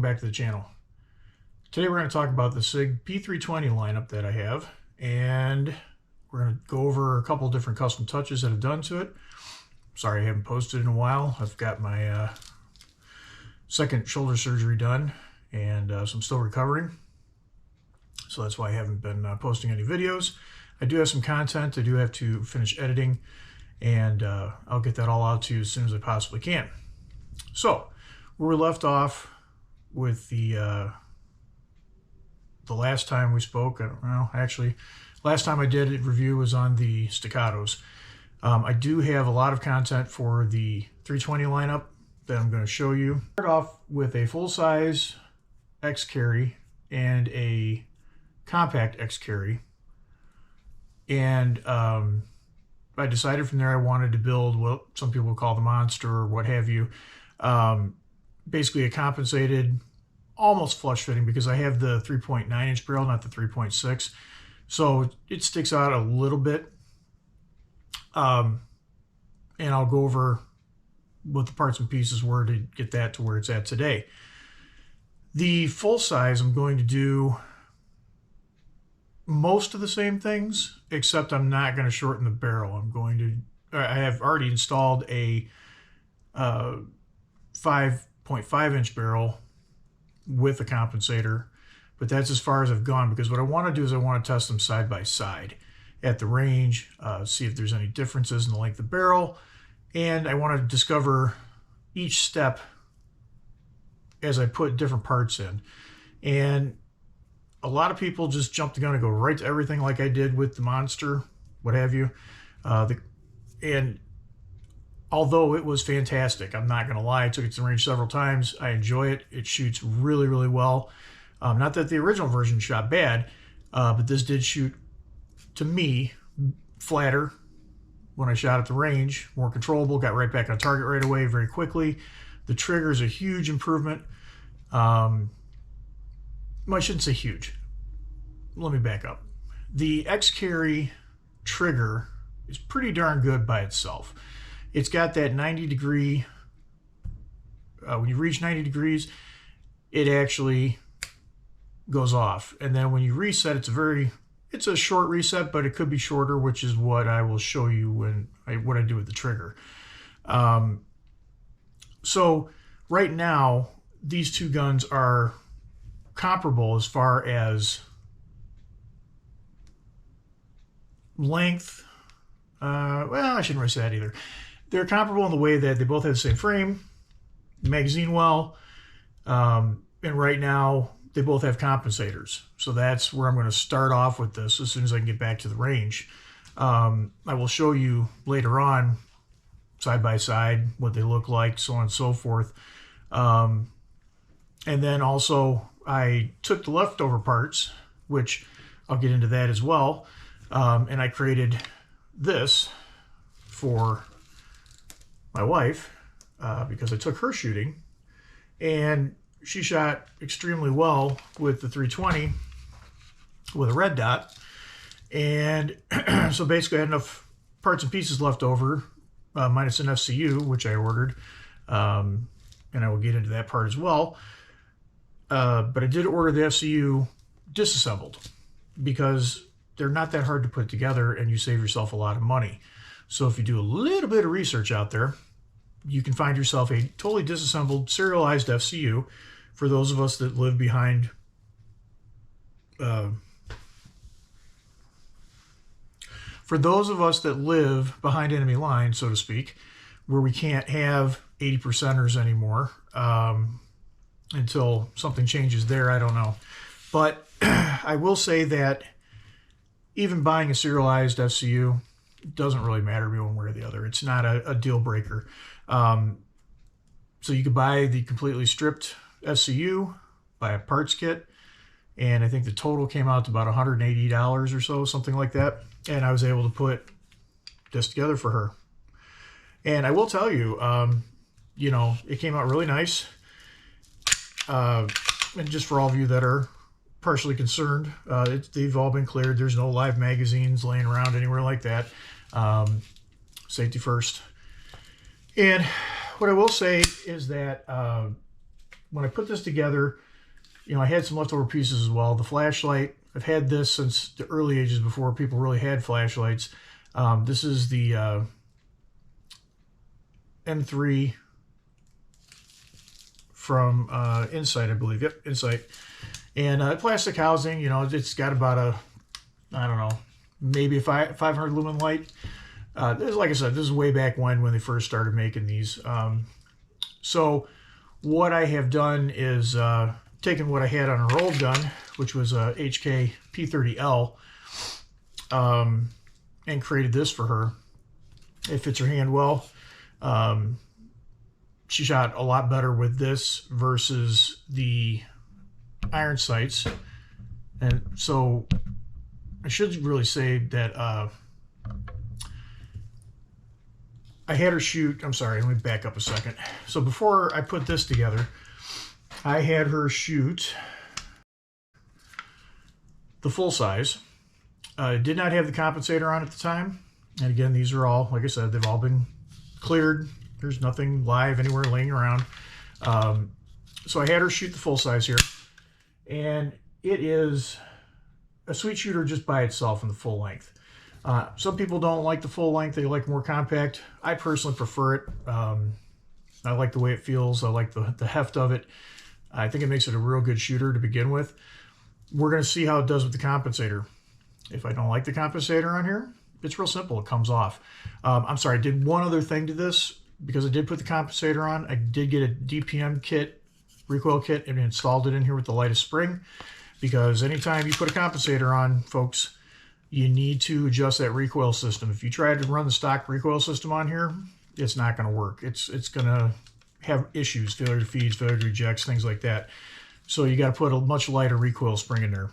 welcome back to the channel. Today we're going to talk about the Sig P320 lineup that I have, and we're going to go over a couple of different custom touches that I've done to it. Sorry I haven't posted in a while. I've got my second shoulder surgery done, and so I'm still recovering. So that's why I haven't been posting any videos. I do have some content. I do have to finish editing, and I'll get that all out to you as soon as I possibly can. So where we left off with the last time we spoke, actually, last time I did a review was on the staccatos. I do have a lot of content for the 320 lineup that I'm going to show you. Start off with a full-size X carry and a compact X carry, and I decided from there I wanted to build what some people call the monster or what have you. Basically a compensated, almost flush fitting, because I have the 3.9 inch barrel, not the 3.6, so it sticks out a little bit. And I'll go over what the parts and pieces were to get that to where it's at today. The full size, I'm going to do most of the same things, except I'm not going to shorten the barrel. I have already installed a 5.5 inch barrel with a compensator, but that's as far as I've gone, because what I want to do is I want to test them side by side at the range, see if there's any differences in the length of the barrel, and I want to discover each step as I put different parts in. And a lot of people just jump the gun and go right to everything like I did with the monster, what have you. And although it was fantastic, I'm not going to lie, I took it to the range several times. I enjoy it. It shoots really, really well. Not that the original version shot bad, but this did shoot, to me, flatter when I shot at the range, more controllable, got right back on target right away very quickly. The trigger is a huge improvement. Well, I shouldn't say huge. Let me back up. The X-Carry trigger is pretty darn good by itself. It's got that 90 degree, when you reach 90 degrees, it actually goes off. And then when you reset, it's a short reset, but it could be shorter, which is what I will show you what I do with the trigger. So right now, these two guns are comparable as far as length. Well, I shouldn't really say that either. They're comparable in the way that they both have the same frame, magazine well, and right now they both have compensators. So that's where I'm going to start off with this as soon as I can get back to the range. I will show you later on, side by side, what they look like, so on and so forth. And then also I took the leftover parts, which I'll get into that as well, and I created this for my wife because I took her shooting, and she shot extremely well with the 320 with a red dot. And so basically I had enough parts and pieces left over, minus an FCU, which I ordered, and I will get into that part as well. But I did order the FCU disassembled because they're not that hard to put together, and you save yourself a lot of money. So if you do a little bit of research out there, you can find yourself a totally disassembled serialized FCU. For those of us that live behind enemy lines, so to speak, where we can't have 80%ers anymore until something changes there, I don't know. But I will say that even buying a serialized FCU doesn't really matter to me one way or the other. It's not a deal breaker. So you could buy the completely stripped FCU, buy a parts kit, and I think the total came out to about $180 or so, something like that. And I was able to put this together for her. And I will tell you, you know, it came out really nice. And just for all of you that are partially concerned, they've all been cleared. There's no live magazines laying around anywhere like that. Safety first. And what I will say is that when I put this together, you know, I had some leftover pieces as well. The flashlight, I've had this since the early ages before people really had flashlights. This is the M3 from Insight, I believe. Yep, Insight. And plastic housing, you know, it's got about a, I don't know, maybe a 500 lumen light. This, like I said, this is way back when they first started making these. So what I have done is taken what I had on her old gun, which was a HK P320L, and created this for her. It fits her hand well. She shot a lot better with this versus the iron sights. And so I should really say that I had her shoot, I'm sorry, let me back up a second. So before I put this together, I had her shoot the full size. Did not have the compensator on at the time. And again, these are all, like I said, they've all been cleared. There's nothing live anywhere laying around. So I had her shoot the full size here. And it is a sweet shooter just by itself in the full length. Some people don't like the full length. They like more compact. I personally prefer it. I like the way it feels. I like the heft of it. I think it makes it a real good shooter to begin with. We're going to see how it does with the compensator. If I don't like the compensator on here, it's real simple. It comes off. I'm sorry, I did one other thing to this. Because I did put the compensator on, I did get a DPM kit, recoil kit, and installed it in here with the lightest spring. Because anytime you put a compensator on, folks, you need to adjust that recoil system. If you try to run the stock recoil system on here, it's not going to work. It's going to have issues, failure to feeds, failure to rejects, things like that. So you got to put a much lighter recoil spring in there.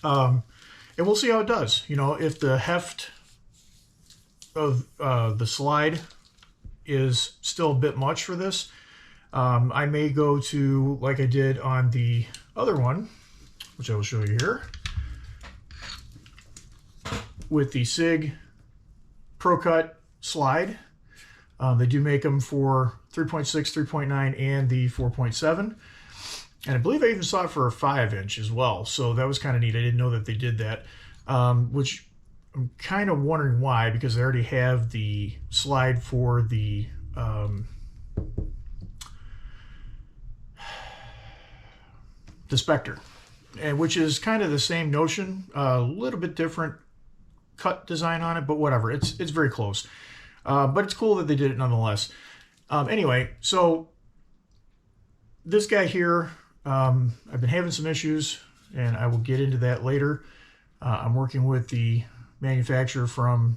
And we'll see how it does. You know, if the heft of the slide is still a bit much for this, I may go to, like I did on the other one, which I will show you here, with the Sig Pro Cut slide. They do make them for 3.6, 3.9, and the 4.7. And I believe I even saw it for a 5-inch as well. So that was kind of neat. I didn't know that they did that, which I'm kind of wondering why, because they already have the slide for the Spectre, and which is kind of the same notion, a little bit different cut design on it, but whatever. It's very close, but it's cool that they did it nonetheless. Anyway, so this guy here, I've been having some issues, and I will get into that later. I'm working with the manufacturer from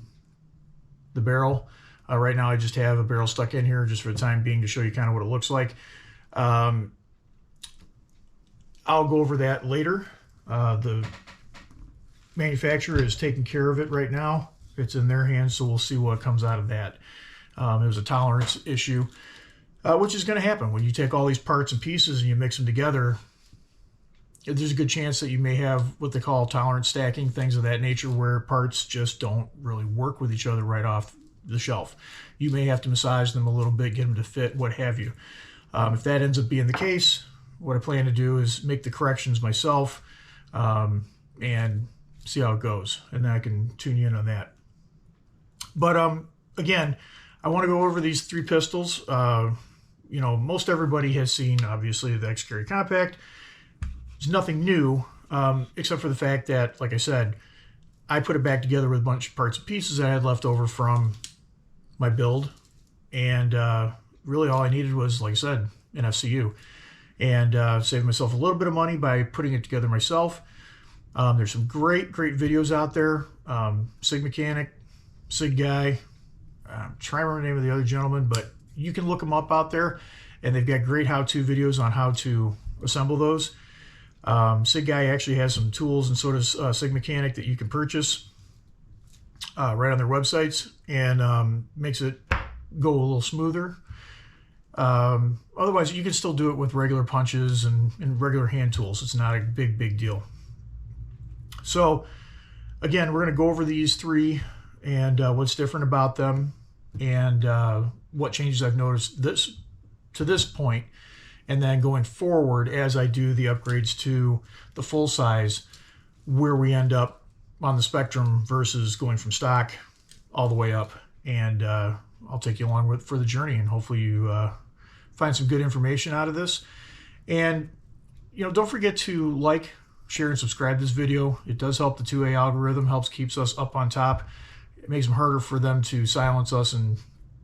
the barrel. Right now I just have a barrel stuck in here just for the time being to show you kind of what it looks like. I'll go over that later. The manufacturer is taking care of it right now. It's in their hands, so we'll see what comes out of that. It was a tolerance issue, which is going to happen when you take all these parts and pieces and you mix them together. There's a good chance that you may have what they call tolerance stacking, things of that nature, where parts just don't really work with each other right off the shelf. You may have to massage them a little bit, get them to fit, what have you. If that ends up being the case, what I plan to do is make the corrections myself and see how it goes. And then I can tune you in on that. But again, I want to go over these three pistols. You know, most everybody has seen, obviously, the X-Carry Compact. It's nothing new, except for the fact that, like I said, I put it back together with a bunch of parts and pieces I had left over from my build. And really all I needed was, like I said, an FCU. And saved myself a little bit of money by putting it together myself. There's some great videos out there. Sig Mechanic, Sig Guy. I'm trying to remember the name of the other gentleman, but you can look them up out there. And they've got great how-to videos on how to assemble those. Sig Guy actually has some tools, and so does Sig Mechanic, that you can purchase right on their websites, and makes it go a little smoother. Otherwise, you can still do it with regular punches and regular hand tools. It's not a big deal. So, again, we're going to go over these three and what's different about them, and what changes I've noticed to this point And then going forward, as I do the upgrades to the full size, where we end up on the spectrum versus going from stock all the way up. And I'll take you along for the journey, and hopefully you find some good information out of this. And don't forget to like, share, and subscribe to this video. It does help the 2A algorithm, keeps us up on top. It makes them harder for them to silence us and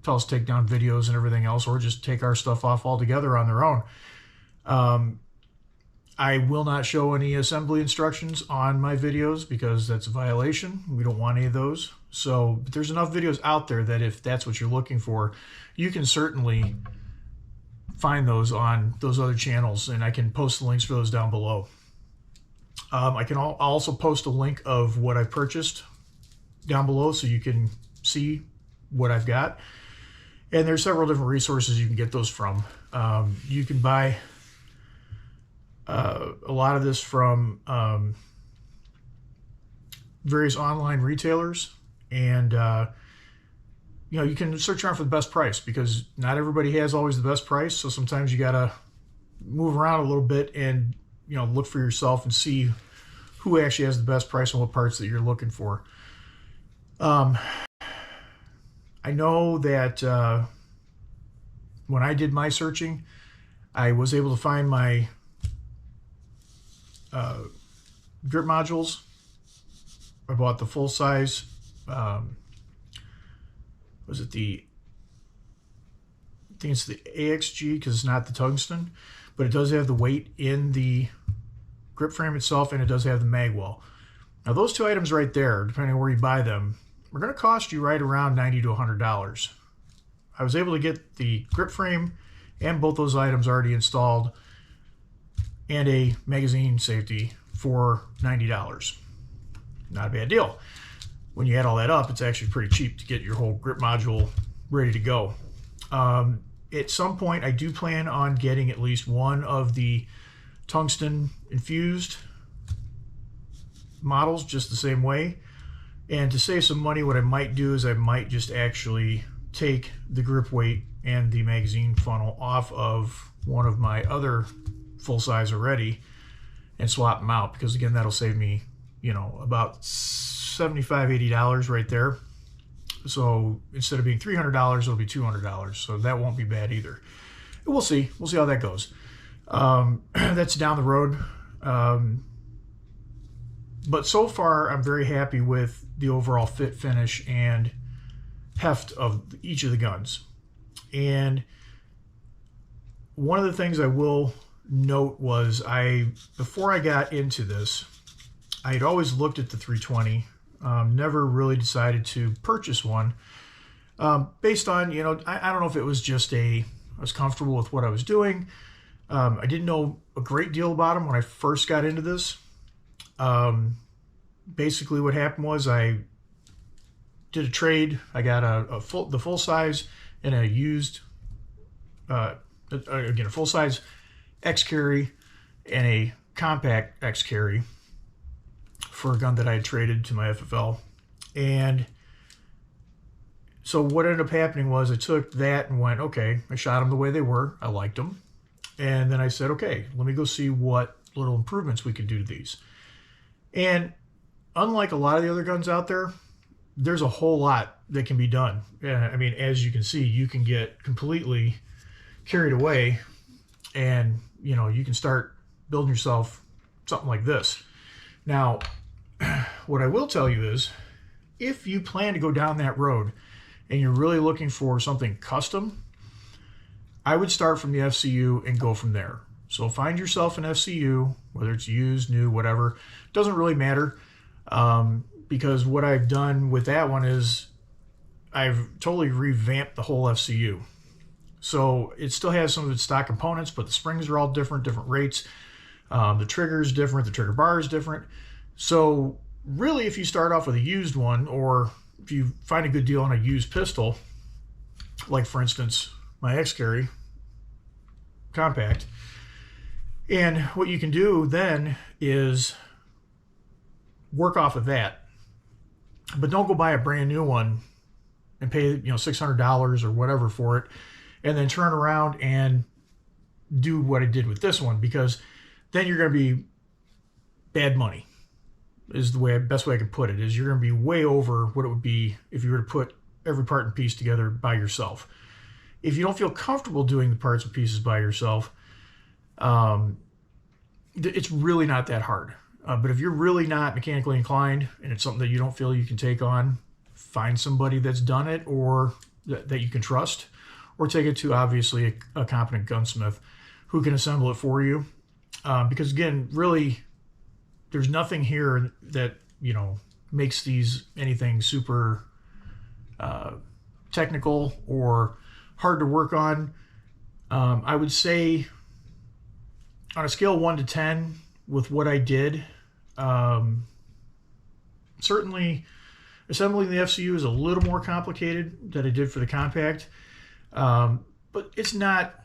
tell us to take down videos and everything else, or just take our stuff off altogether on their own. I will not show any assembly instructions on my videos because that's a violation. We don't want any of those. But there's enough videos out there that if that's what you're looking for, you can certainly find those on those other channels, and I can post the links for those down below. I can also post a link of what I purchased down below so you can see what I've got. And there's several different resources you can get those from. You can buy a lot of this from various online retailers, and you can search around for the best price, because not everybody has always the best price. So sometimes you gotta move around a little bit and look for yourself and see who actually has the best price and what parts that you're looking for. I know that when I did my searching, I was able to find my grip modules. I bought the full size, I think it's the AXG, because it's not the tungsten, but it does have the weight in the grip frame itself, and it does have the mag well. Now those two items right there, depending on where you buy them, are going to cost you right around $90 to $100. I was able to get the grip frame and both those items already installed, and a magazine safety for $90. Not a bad deal. When you add all that up, it's actually pretty cheap to get your whole grip module ready to go. At some point, I do plan on getting at least one of the tungsten infused models just the same way. And to save some money, what I might do is I might just actually take the grip weight and the magazine funnel off of one of my other full size already and swap them out, because again, that'll save me about $75 $80 right there. So instead of being $300, it'll be $200, so that won't be bad either. We'll see how that goes. That's down the road, but so far I'm very happy with the overall fit, finish, and heft of each of the guns. And one of the things I will note was, before I got into this, I had always looked at the 320, never really decided to purchase one, based on, I don't know if it was just I was comfortable with what I was doing. I didn't know a great deal about them when I first got into this. Basically what happened was I did a trade. I got the full size and a used, again, a full size X carry and a compact X carry for a gun that I had traded to my FFL. And so what ended up happening was I took that and went, okay, I shot them the way they were. I liked them. And then I said, okay, let me go see what little improvements we could do to these. And unlike a lot of the other guns out there, there's a whole lot that can be done. I mean, as you can see, you can get completely carried away, and you can start building yourself something like this. Now, what I will tell you is, if you plan to go down that road and you're really looking for something custom, I would start from the FCU and go from there. So find yourself an FCU, whether it's used, new, whatever, doesn't really matter. Because what I've done with that one is I've totally revamped the whole FCU. So it still has some of its stock components, but the springs are all different rates. The trigger is different, the trigger bar is different. So really, if you start off with a used one, or if you find a good deal on a used pistol, like for instance, my X-Carry compact, and what you can do then is work off of that. But don't go buy a brand new one and pay $600 or whatever for it, and then turn around and do what I did with this one, because then you're going to be bad money, is the best way I can put it, is you're going to be way over what it would be if you were to put every part and piece together by yourself. If you don't feel comfortable doing the parts and pieces by yourself, it's really not that hard. But if you're really not mechanically inclined and it's something that you don't feel you can take on, find somebody that's done it or that you can trust, or take it to obviously a competent gunsmith who can assemble it for you. Because again, really, there's nothing here that, you know, makes these anything super technical or hard to work on. I would say on a scale of 1 to 10 with what I did, certainly assembling the FCU is a little more complicated than I did for the compact, but it's not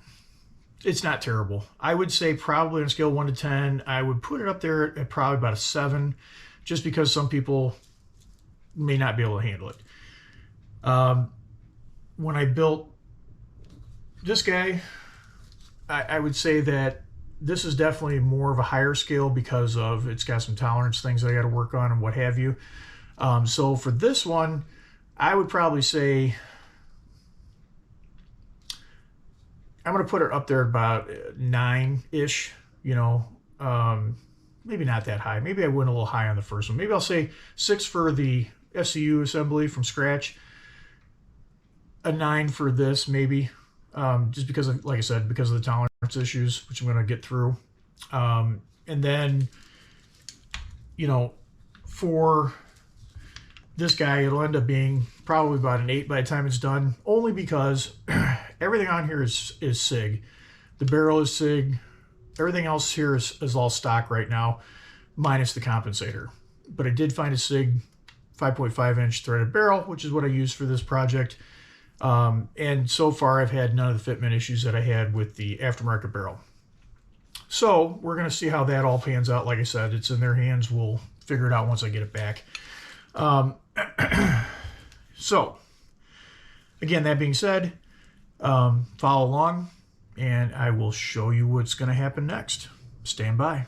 terrible. I would say probably on a scale of 1 to 10, I would put it up there at probably about a 7, just because some people may not be able to handle it. When I built this guy, I would say that this is definitely more of a higher scale because of it's got some tolerance things that I got to work on and what have you. So for this one, I would probably say I'm going to put it up there about 9-ish, you know, maybe not that high. Maybe I went a little high on the first one. Maybe I'll say 6 for the FCU assembly from scratch, a 9 for this maybe, just because of, like I said, because of the tolerance issues, which I'm going to get through. And then, you know, for this guy, it'll end up being probably about an 8 by the time it's done, only because everything on here is Sig. The barrel is Sig. Everything else here is all stock right now, minus the compensator. But I did find a Sig 5.5-inch threaded barrel, which is what I used for this project. And so far, I've had none of the fitment issues that I had with the aftermarket barrel. So we're going to see how that all pans out. Like I said, it's in their hands. We'll figure it out once I get it back. So, again, that being said, follow along, and I will show you what's going to happen next. Stand by.